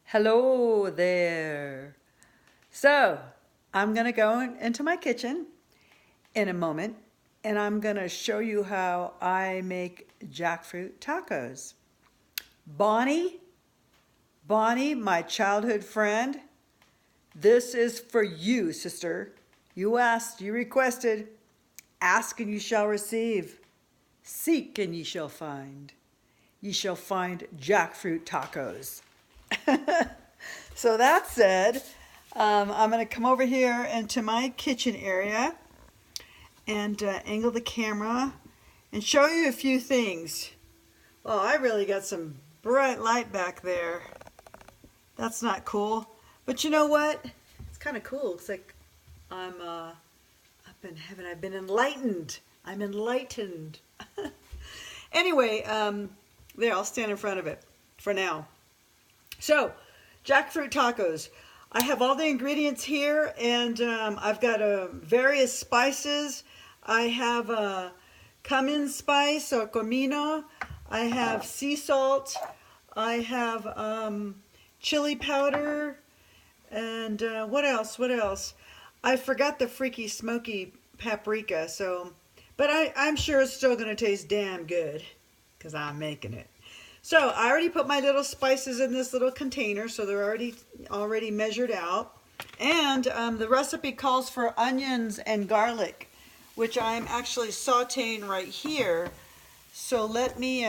Hello there. So, I'm going to go into my kitchen in a moment and I'm going to show you how I make jackfruit tacos. Bonnie, Bonnie, my childhood friend, this is for you, sister. You asked, you requested. Ask and you shall receive. Seek and ye shall find. Ye shall find jackfruit tacos. So that said, I'm going to come over here into my kitchen area and angle the camera and show you a few things. Oh, I really got some bright light back there. That's not cool. But you know what? It's kind of cool. Looks like I'm up in heaven. I've been enlightened. I'm enlightened. Anyway, there, I'll stand in front of it for now. So, jackfruit tacos. I have all the ingredients here, and I've got various spices. I have cumin spice or comino. I have sea salt. I have chili powder. And what else? What else? I forgot the freaky smoky paprika. But I'm sure it's still going to taste damn good because I'm making it. So I already put my little spices in this little container, so they're already measured out. And the recipe calls for onions and garlic, which I'm actually sauteing right here. So let me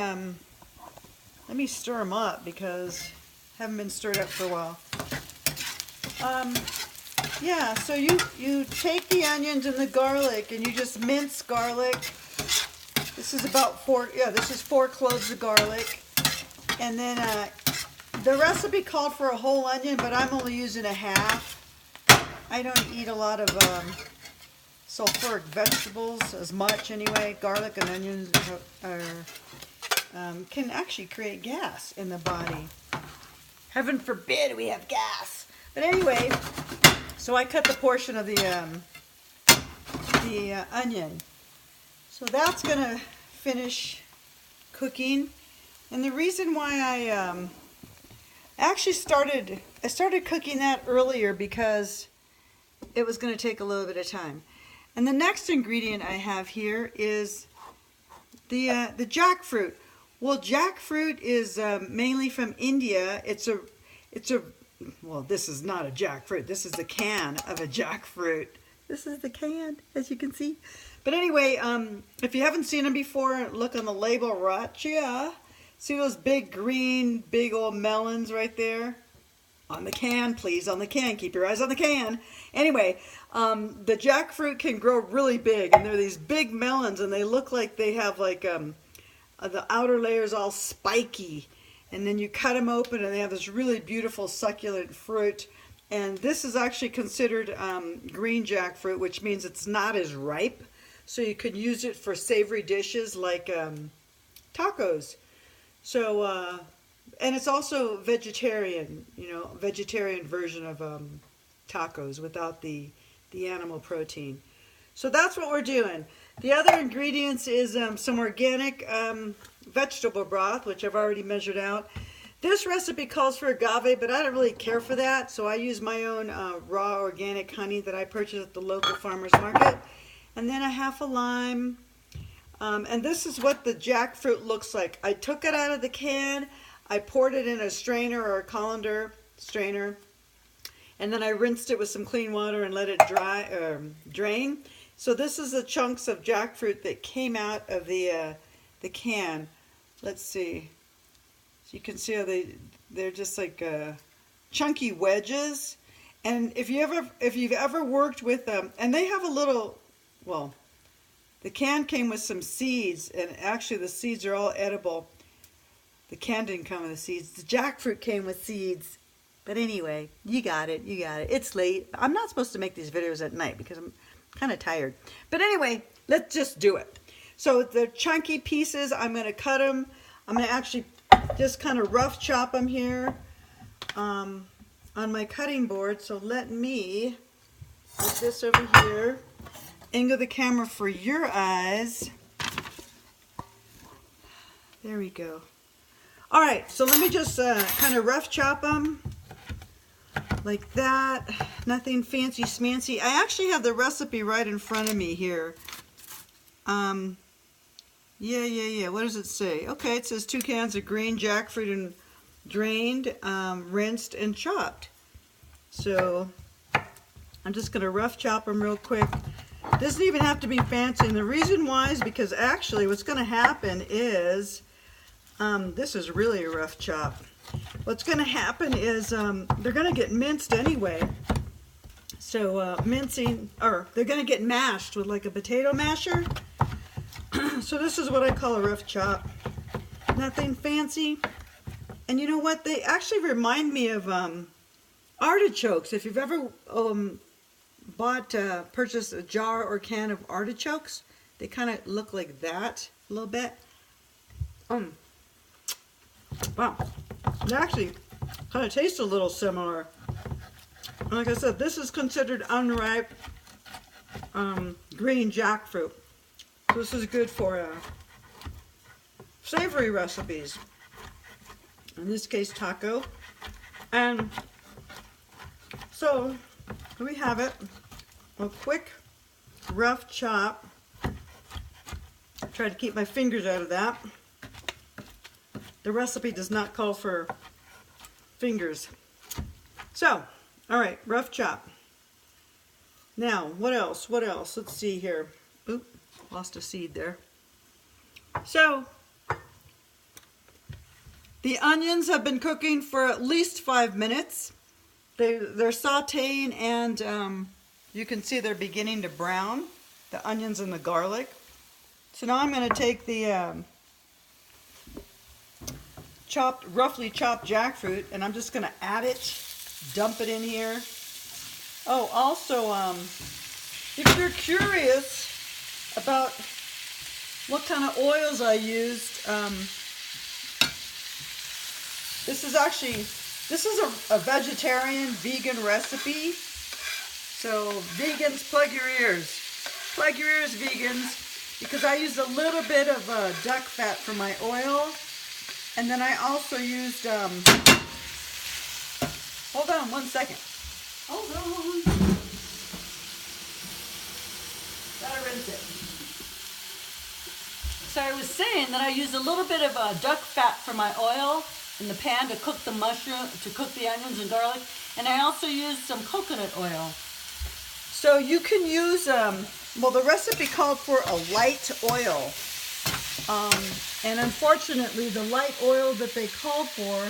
stir them up because I haven't been stirred up for a while. Yeah, so you take the onions and the garlic and you just mince garlic. This is about this is 4 cloves of garlic. And then the recipe called for a whole onion, but I'm only using a half. I don't eat a lot of sulfuric vegetables as much anyway. Garlic and onions can actually create gas in the body. Heaven forbid we have gas. But anyway, so I cut the portion of the onion. So that's going to finish cooking. And the reason why I actually started cooking that earlier because it was going to take a little bit of time. And the next ingredient I have here is the jackfruit. Well, jackfruit is mainly from India. Well, this is not a jackfruit. This is the can of a jackfruit. This is the can, as you can see. But anyway, if you haven't seen them before, look on the label, Racha. See those big old melons right there? On the can, please, on the can. Keep your eyes on the can. Anyway, the jackfruit can grow really big, and they're these big melons, and they look like they have like the outer layers all spiky. And then you cut them open, and they have this really beautiful succulent fruit. And this is actually considered green jackfruit, which means it's not as ripe. So you can use it for savory dishes like tacos. So, and it's also vegetarian, vegetarian version of tacos without the animal protein. So that's what we're doing. The other ingredients is some organic vegetable broth, which I've already measured out. This recipe calls for agave, but I don't really care for that, so I use my own raw organic honey that I purchased at the local farmer's market. And then a half a lime. And this is what the jackfruit looks like. I took it out of the can, I poured it in a strainer or a colander strainer, and then I rinsed it with some clean water and let it drain. So this is the chunks of jackfruit that came out of the can. Let's see. So you can see how they're just like chunky wedges. And if you've ever worked with them, and they have a little, well, the can came with some seeds, and actually the seeds are all edible. The can didn't come with the seeds. The jackfruit came with seeds. But anyway, you got it. It's late. I'm not supposed to make these videos at night because I'm kind of tired. But anyway, let's just do it. So the chunky pieces, I'm going to cut them. I'm going to actually just kind of rough chop them here on my cutting board. So let me put this over here. Angle the camera for your eyes. There we go. All right, so let me just kind of rough chop them. like that. Nothing fancy schmancy. I actually have the recipe right in front of me here. Yeah. What does it say? Okay, it says 2 cans of green jackfruit and drained, rinsed, and chopped. So I'm just going to rough chop them real quick. Doesn't even have to be fancy. And the reason why is because actually what's going to happen is, this is really a rough chop. What's going to happen is they're going to get minced anyway. So mincing, or they're going to get mashed with like a potato masher. So this is what I call a rough chop. Nothing fancy. And you know what? They actually remind me of artichokes. If you've ever purchased a jar or can of artichokes, they kind of look like that a little bit. Wow. They actually kind of taste a little similar. Like I said, this is considered unripe green jackfruit. So this is good for savory recipes. In this case, taco. And so we have it. A quick, rough chop. Try to keep my fingers out of that. The recipe does not call for fingers. So, all right, rough chop. Now, what else? What else? Let's see here. Oop, lost a seed there. So, the onions have been cooking for at least 5 minutes. They're sauteing, and you can see they're beginning to brown, the onions and the garlic. So now I'm going to take the roughly chopped jackfruit, and I'm just going to add it, dump it in here. Oh, also, if you're curious about what kind of oils I used, this is a vegetarian, vegan recipe. So vegans, plug your ears. Plug your ears, vegans, because I used a little bit of duck fat for my oil. And then I also used, hold on one second. Hold on. Gotta rinse it. So I was saying that I used a little bit of duck fat for my oil in the pan to cook the mushroom, to cook the onions and garlic. And I also used some coconut oil. So you can use, well, the recipe called for a light oil. And unfortunately, the light oil that they called for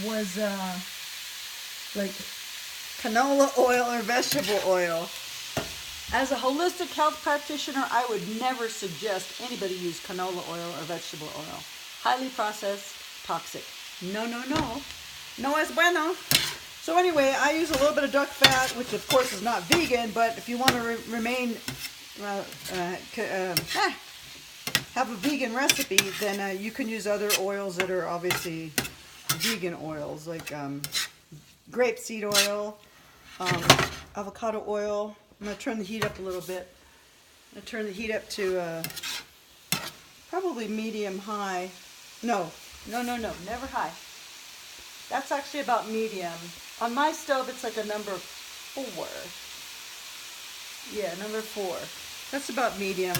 was like canola oil or vegetable oil. As a holistic health practitioner, I would never suggest anybody use canola oil or vegetable oil. Highly processed, toxic. No. No es bueno. So anyway, I use a little bit of duck fat, which of course is not vegan, but if you want to remain have a vegan recipe, then you can use other oils that are obviously vegan oils, like grapeseed oil, avocado oil. I'm going to turn the heat up a little bit. I'm going to turn the heat up to probably medium-high. No, never high. That's actually about medium. On my stove, it's like a number 4. Yeah, number 4. That's about medium.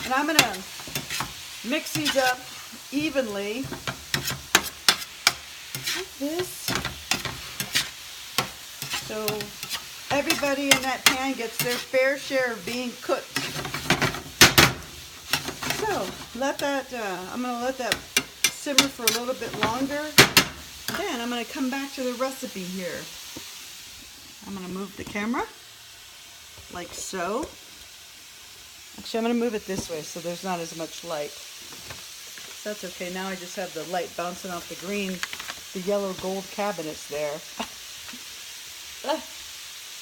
And I'm going to mix these up evenly like this. So everybody in that pan gets their fair share of being cooked. So let that, I'm going to let that simmer for a little bit longer. Then I'm going to come back to the recipe here. I'm going to move the camera like so. Actually, I'm going to move it this way so there's not as much light. So that's okay. Now I just have the light bouncing off the green, the yellow gold cabinets there.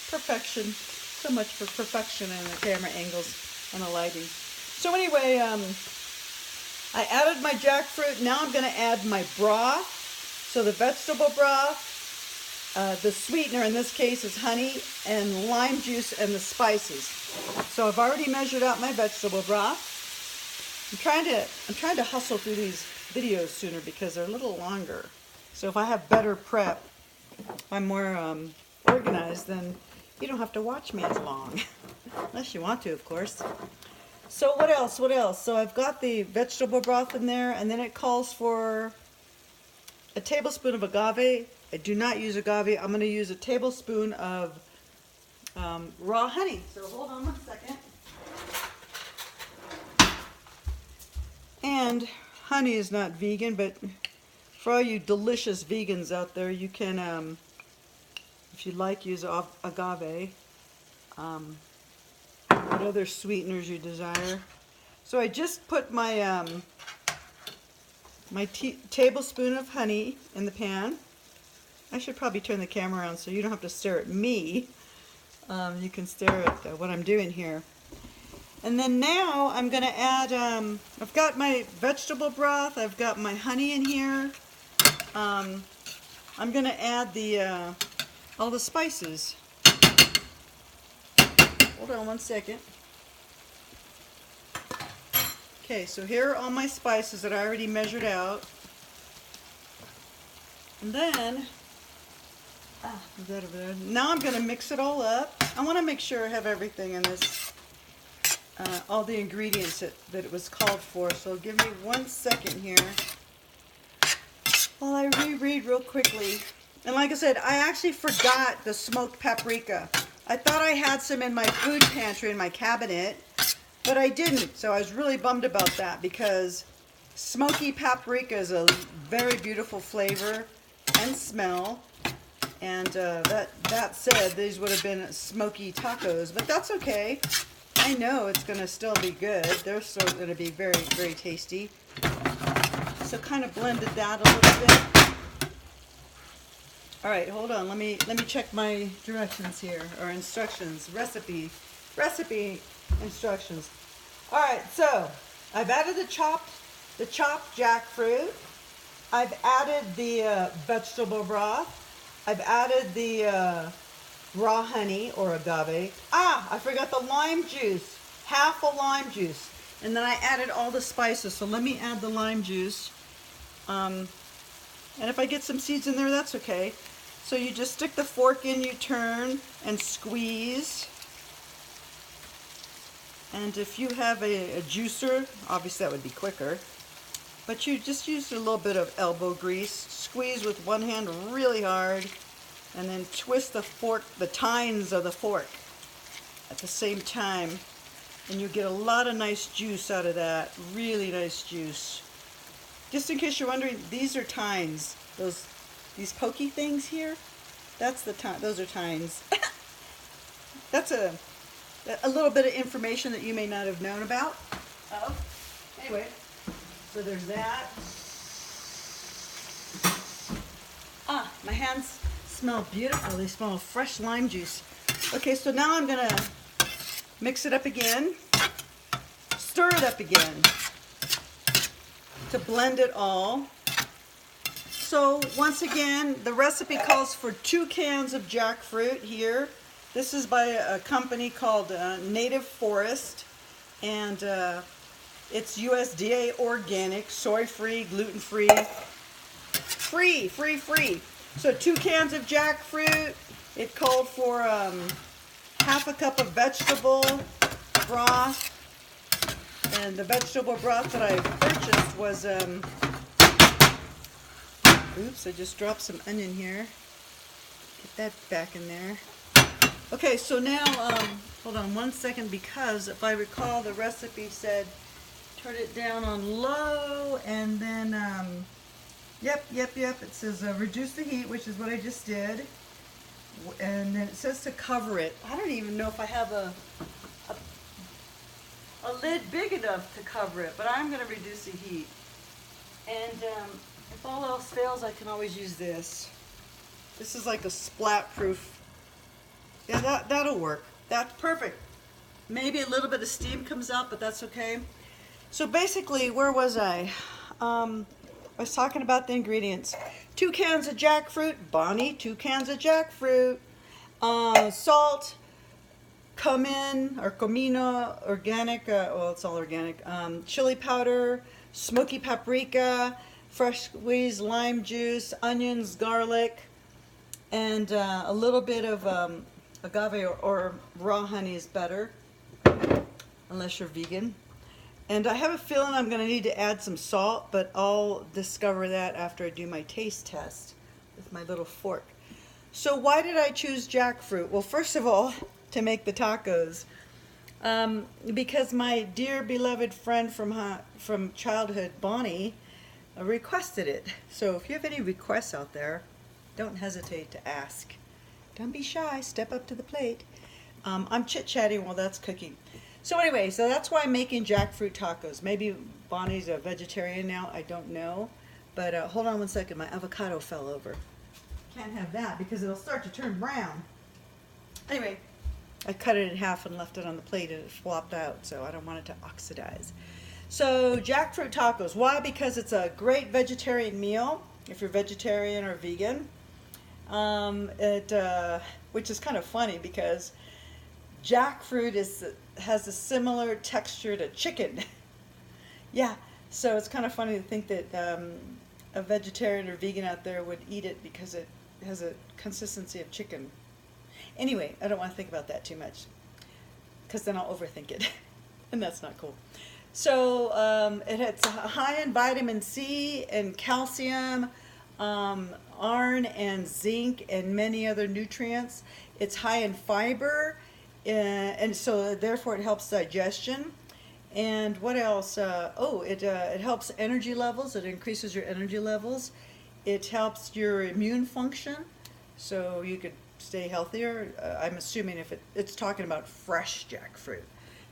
Perfection. So much for perfection in the camera angles and the lighting. So anyway, I added my jackfruit. Now I'm going to add my broth. So the vegetable broth, the sweetener in this case is honey and lime juice and the spices. So I've already measured out my vegetable broth. I'm trying to hustle through these videos sooner because they're a little longer. So if I have better prep, I'm more organized, then you don't have to watch me as long. Unless you want to, of course. So what else? What else? So I've got the vegetable broth in there, and then it calls for a tablespoon of agave. I do not use agave. I'm going to use a tablespoon of raw honey. So hold on one second. And honey is not vegan, but for all you delicious vegans out there, you can, if you like, use agave. What other sweeteners you desire. So I just put my my tablespoon of honey in the pan. I should probably turn the camera around so you don't have to stare at me. You can stare at what I'm doing here. And then now I'm going to add, I've got my vegetable broth, I've got my honey in here. I'm going to add the all the spices. Hold on one second. Okay, so here are all my spices that I already measured out. And then, is that over there? Now I'm going to mix it all up. I want to make sure I have everything in this, all the ingredients that it was called for. So give me 1 second here while I reread real quickly. And like I said, I actually forgot the smoked paprika. I thought I had some in my food pantry in my cabinet, but I didn't. So I was really bummed about that because smoky paprika is a very beautiful flavor and smell. And that said, these would have been smoky tacos, but that's okay. I know it's going to still be good. They're still going to be very, very tasty. So kind of blended that a little bit. All right, hold on. Let me check my directions here, or instructions, recipe instructions. All right, so I've added the chopped jackfruit. I've added the vegetable broth. I've added the raw honey or agave. I forgot the lime juice, half a lime juice. And then I added all the spices. So let me add the lime juice. And if I get some seeds in there, that's okay. So you just stick the fork in, you turn and squeeze. And if you have a juicer, obviously that would be quicker. But you just use a little bit of elbow grease. Squeeze with one hand really hard. And then twist the fork, the tines of the fork at the same time. And you get a lot of nice juice out of that. Really nice juice. Just in case you're wondering, these are tines. These pokey things here, that's the tine. Those are tines. That's a little bit of information that you may not have known about. Anyway, so there's that. My hands smell beautiful. They smell of fresh lime juice. Okay, so now I'm gonna mix it up again, stir it up again to blend it all. So once again, the recipe calls for 2 cans of jackfruit here. This is by a company called Native Forest, and it's USDA organic, soy-free, gluten-free, free. So 2 cans of jackfruit. It called for half a cup of vegetable broth, and the vegetable broth that I purchased was oops, I just dropped some onion here. Get that back in there. Okay, so now, hold on 1 second, because if I recall, the recipe said turn it down on low, and then, yep, it says reduce the heat, which is what I just did. And then it says to cover it. I don't even know if I have a lid big enough to cover it, but I'm going to reduce the heat. And if all else fails, I can always use this. This is like a splat-proof. Yeah, that'll work. That's perfect. Maybe a little bit of steam comes out, but that's okay. So basically, where was I? I was talking about the ingredients. 2 cans of jackfruit. Bonnie, 2 cans of jackfruit. Salt, cumin or comino, organic, well, it's all organic. Chili powder, smoky paprika, fresh squeezed lime juice, onions, garlic, And a little bit of agave or raw honey is better, unless you're vegan. And I have a feeling I'm going to need to add some salt, but I'll discover that after I do my taste test with my little fork. So why did I choose jackfruit? Well, first of all, to make the tacos. Because my dear beloved friend from childhood, Bonnie, requested it. So if you have any requests out there, don't hesitate to ask. Don't be shy, step up to the plate. I'm chit-chatting while that's cooking. So anyway, so that's why I'm making jackfruit tacos. Maybe Bonnie's a vegetarian now, I don't know. But hold on one second, my avocado fell over. Can't have that because it'll start to turn brown. Anyway, I cut it in half and left it on the plate and it flopped out, so I don't want it to oxidize. So jackfruit tacos, why? Because it's a great vegetarian meal if you're vegetarian or vegan. Which is kind of funny because jackfruit has a similar texture to chicken. Yeah, so it's kind of funny to think that a vegetarian or vegan out there would eat it because it has a consistency of chicken. Anyway, I don't want to think about that too much because then I'll overthink it, and that's not cool. So it's high in vitamin C and calcium, iron and zinc and many other nutrients. It's high in fiber, and so therefore it helps digestion. And what else? It helps energy levels. It increases your energy levels. It helps your immune function, so you could stay healthier. I'm assuming if it's talking about fresh jackfruit.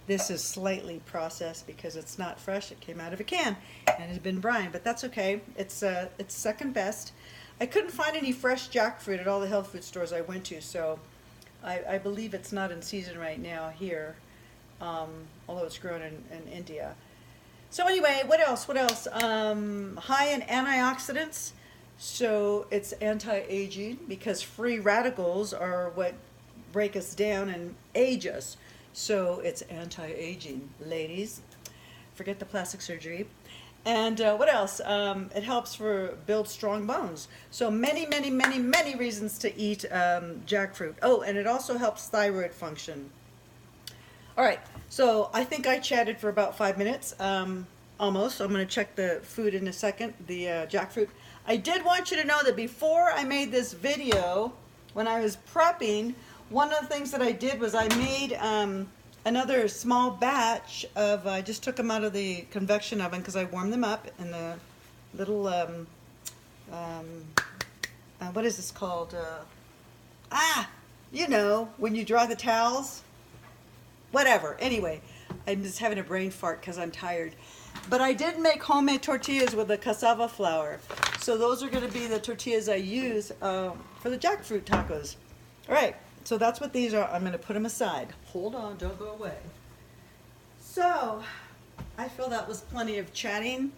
This is slightly processed because it's not fresh. It came out of a can and has been brined, but that's okay. It's second best. I couldn't find any fresh jackfruit at all the health food stores I went to, so I believe it's not in season right now here, although it's grown in India. So anyway, what else? High in antioxidants, so it's anti-aging because free radicals are what break us down and age us. So it's anti-aging, ladies. Forget the plastic surgery. And what else? It helps build strong bones. So many reasons to eat jackfruit. Oh, and it also helps thyroid function. All right, so I think I chatted for about 5 minutes, almost. I'm going to check the food in a second, the jackfruit. I did want you to know that before I made this video, when I was prepping, one of the things that I did was I made another small batch of, I just took them out of the convection oven because I warmed them up in the little, what is this called? You know, when you dry the towels. Whatever. Anyway, I'm just having a brain fart because I'm tired. But I did make homemade tortillas with the cassava flour. So those are going to be the tortillas I use for the jackfruit tacos. All right. So that's what these are. I'm going to put them aside. Hold on, don't go away. So I feel that was plenty of chatting.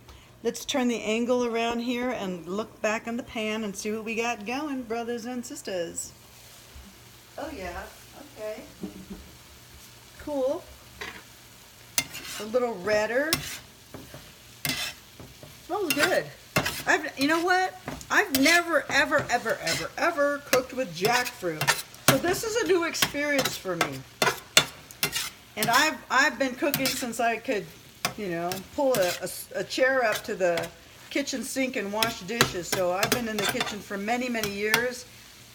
Let's turn the angle around here and look back in the pan and see what we got going, brothers and sisters. Oh yeah, okay. Cool. A little redder. Smells good. You know what? I've never, ever cooked with jackfruit. So this is a new experience for me. And I've been cooking since I could, you know, pull a chair up to the kitchen sink and wash dishes. So I've been in the kitchen for many years,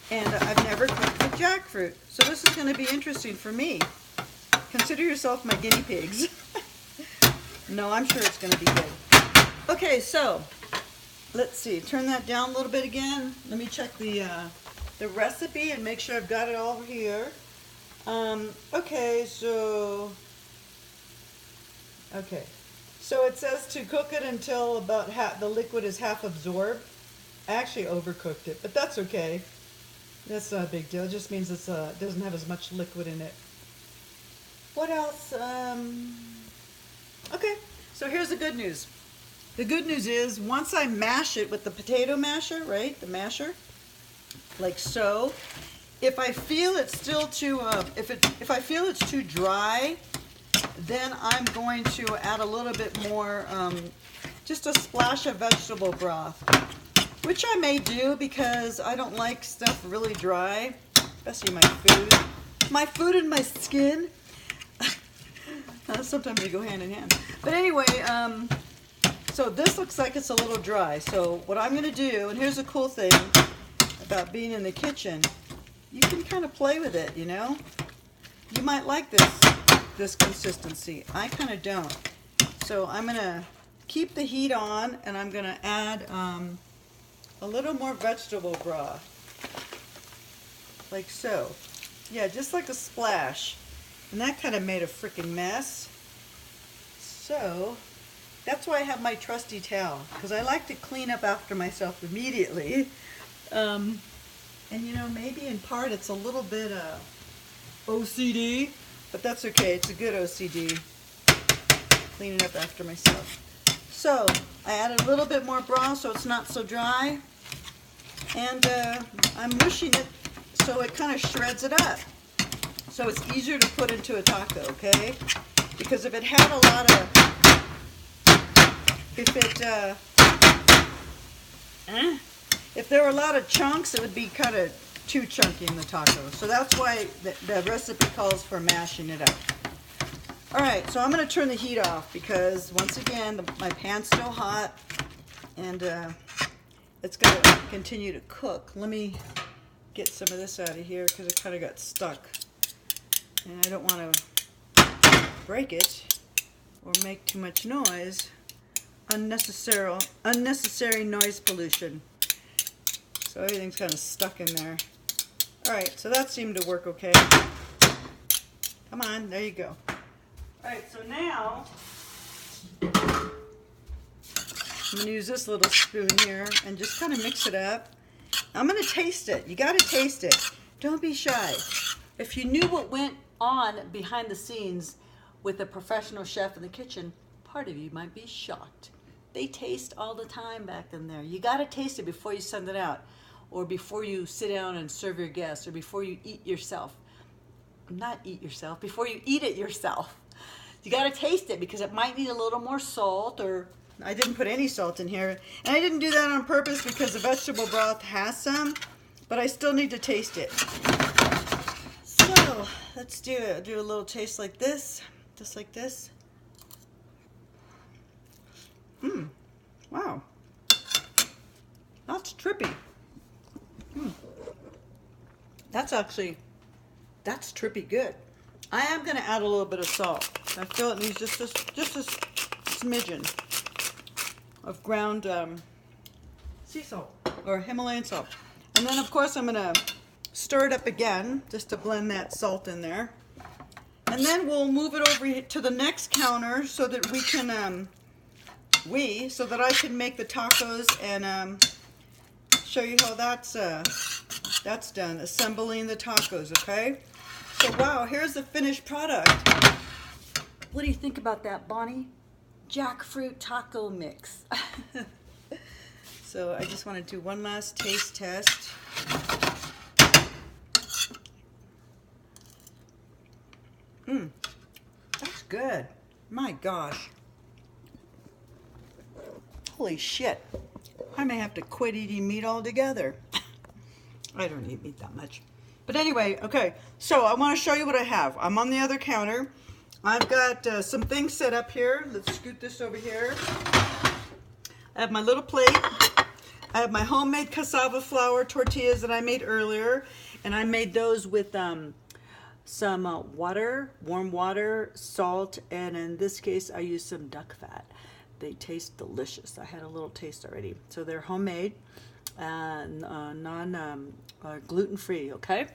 and I've never cooked with jackfruit. So this is going to be interesting for me. Consider yourself my guinea pigs. No, I'm sure it's going to be good. Okay, so let's see. Turn that down a little bit again. Let me check the recipe and make sure I've got it all here. Okay, so it says to cook it until about the liquid is half absorbed. I actually overcooked it, but that's okay. That's not a big deal. It just means it doesn't have as much liquid in it. What else? Okay, so here's the good news. The good news is once I mash it with the potato masher, right? The masher, like so. If I feel it's still too, if I feel it's too dry, then I'm going to add a little bit more, just a splash of vegetable broth. which I may do because I don't like stuff really dry, especially my food. My food and my skin. Sometimes they go hand in hand. But anyway, so this looks like it's a little dry. So what I'm going to do, and here's a cool thing about being in the kitchen, you can kind of play with it, you know. You might like this consistency. I kind of don't. So I'm going to keep the heat on, and I'm going to add a little more vegetable broth, like so. Yeah, just like a splash. And that kind of made a freaking mess. So that's why I have my trusty towel, because I like to clean up after myself immediately. And you know, maybe in part it's a little bit OCD, but that's okay. It's a good OCD, cleaning up after myself. So I added a little bit more broth so it's not so dry, and I'm mushing it so it kind of shreds it up, so it's easier to put into a taco, okay? Because if it had a lot of, if there were a lot of chunks, it would be kind of too chunky in the taco. So that's why the recipe calls for mashing it up. All right, so I'm going to turn the heat off because, once again, my pan's still hot, and it's going to continue to cook. Let me get some of this out of here because it kind of got stuck, and I don't want to break it or make too much noise. Unnecessary noise pollution. So everything's kind of stuck in there. All right, so that seemed to work okay. Come on, there you go. All right, so now I'm going to use this little spoon here and just kind of mix it up. I'm going to taste it. You got to taste it. Don't be shy. If you knew what went on behind the scenes with a professional chef in the kitchen, part of you might be shocked. They taste all the time back in there. You got to taste it before you send it out, or before you sit down and serve your guests, or before you eat yourself. Not eat yourself, before you eat it yourself. You got to taste it because it might need a little more salt, or I didn't put any salt in here. And I didn't do that on purpose because the vegetable broth has some, but I still need to taste it. So let's do it. Do a little taste like this, just like this. Wow. That's trippy. That's trippy good. I am going to add a little bit of salt. I feel it needs just a smidgen of ground sea salt or Himalayan salt. And then, of course, I'm going to stir it up again just to blend that salt in there. And then we'll move it over to the next counter so that we can, so that I can make the tacos and show you how that's done, assembling the tacos, okay? So, wow, here's the finished product. What do you think about that, Bonnie? Jackfruit taco mix. So I just want to do one last taste test. That's good. My gosh. Holy shit. I may have to quit eating meat altogether. I don't eat meat that much. But anyway, okay, so I want to show you what I have. I'm on the other counter. I've got some things set up here. Let's scoot this over here. I have my little plate. I have my homemade cassava flour tortillas that I made earlier. And I made those with some water, warm water, salt, and in this case I used some duck fat. They taste delicious. I had a little taste already. So they're homemade and gluten-free, okay?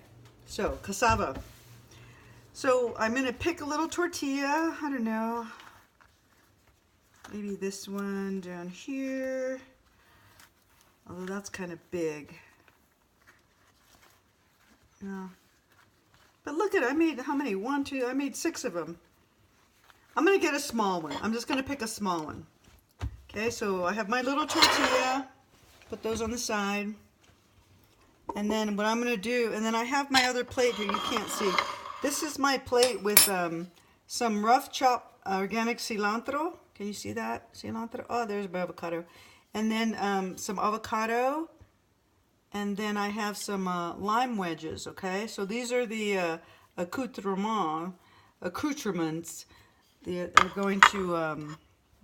So, cassava. So I'm going to pick a little tortilla. I don't know. Maybe this one down here. Although that's kind of big. No. But look at it. I made how many? 1, 2. I made 6 of them. I'm going to get a small one. I'm just going to pick a small one. Okay, so I have my little tortilla. Put those on the side. And then what I'm going to do, and then I have my other plate here. You can't see. This is my plate with some rough chopped organic cilantro. Can you see that? Cilantro. Oh, there's my avocado. and then some avocado, and then I have some lime wedges, okay? So these are the accoutrements that are going to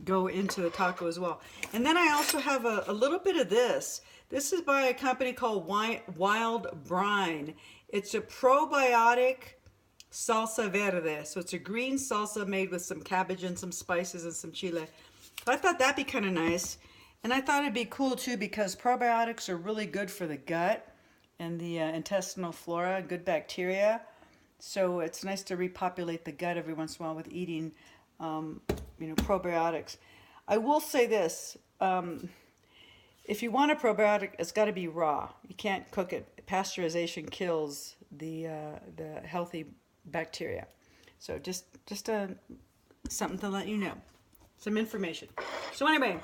go into the taco as well. And then I also have a little bit of this. This is by a company called Wild Brine. It's a probiotic salsa verde. So it's a green salsa made with some cabbage and some spices and some chile. So I thought that'd be kind of nice. And I thought it'd be cool too because probiotics are really good for the gut and the intestinal flora, good bacteria. So it's nice to repopulate the gut every once in a while with eating, probiotics. I will say this. If you want a probiotic, it's got to be raw. You can't cook it. Pasteurization kills the healthy bacteria. So just something to let you know. Some information. So anyway,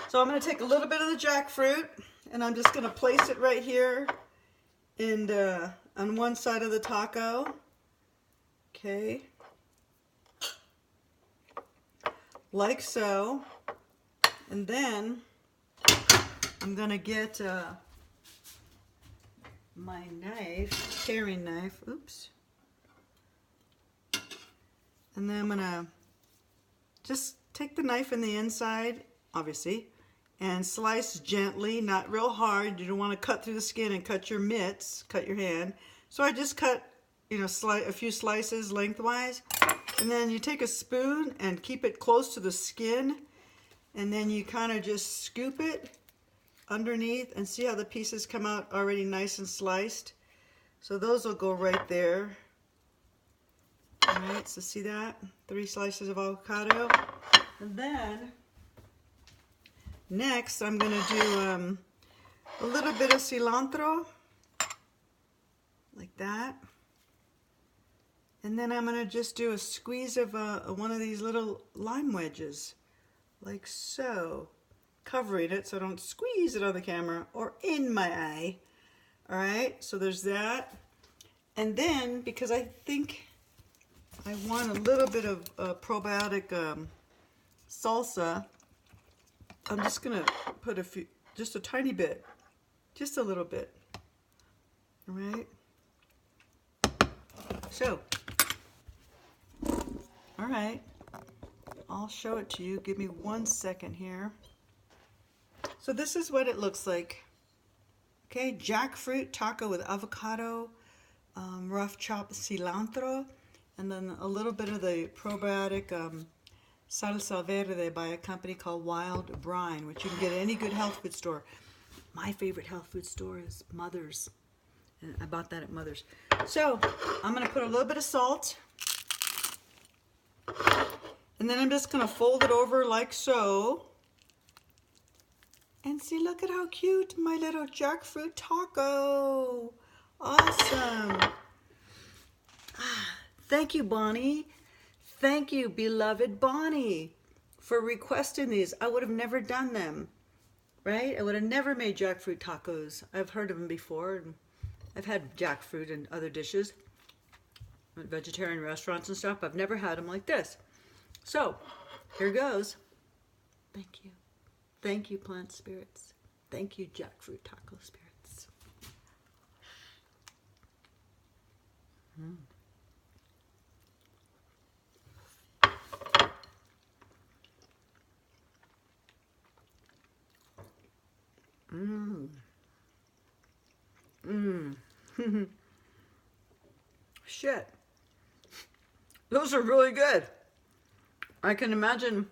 so I'm going to take a little bit of the jackfruit, and I'm just going to place it right here and on one side of the taco. Okay. Like so. And then I'm going to get my knife, paring knife, oops. And then I'm going to just take the knife in the inside, obviously, and slice gently, not real hard. You don't want to cut through the skin and cut your mitts, cut your hand. So I just cut, a few slices lengthwise. And then you take a spoon and keep it close to the skin. And then you kind of just scoop it underneath and see how the pieces come out already nice and sliced. So those will go right there. All right, so see that? 3 slices of avocado. And then next I'm going to do a little bit of cilantro, like that. And then I'm going to just do a squeeze of one of these little lime wedges, like so, covering it so I don't squeeze it on the camera or in my eye. All right, so there's that. And then, because I think I want a little bit of probiotic salsa, I'm just going to put just a tiny bit, just a little bit. All right. So, all right, I'll show it to you. Give me 1 second here. So this is what it looks like. Okay, jackfruit taco with avocado, rough chopped cilantro, and then a little bit of the probiotic salsa verde by a company called Wild Brine, which you can get at any good health food store. My favorite health food store is Mother's. And I bought that at Mother's. So I'm going to put a little bit of salt. And then I'm just going to fold it over like so. And see, look at how cute, my little jackfruit taco. Awesome. Thank you, Bonnie. Thank you, beloved Bonnie, for requesting these. I would have never done them, right? I would have never made jackfruit tacos. I've heard of them before. And I've had jackfruit in other dishes, at vegetarian restaurants and stuff. I've never had them like this. So, here goes. Thank you. Thank you, plant spirits. Thank you, jackfruit taco spirits. Mm. Mmm. Mmm. Shit. Those are really good. I can imagine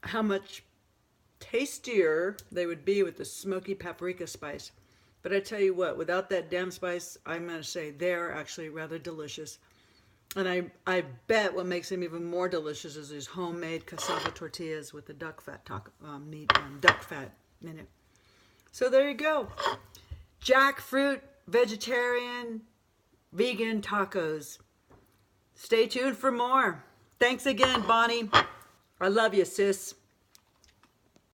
how much tastier they would be with the smoky paprika spice. But I tell you what, without that damn spice, I'm going to say they're actually rather delicious. And I bet what makes them even more delicious is these homemade cassava tortillas with the duck fat duck fat in it. So there you go. Jackfruit, vegetarian, vegan tacos. Stay tuned for more. Thanks again, Bonnie. I love you, sis.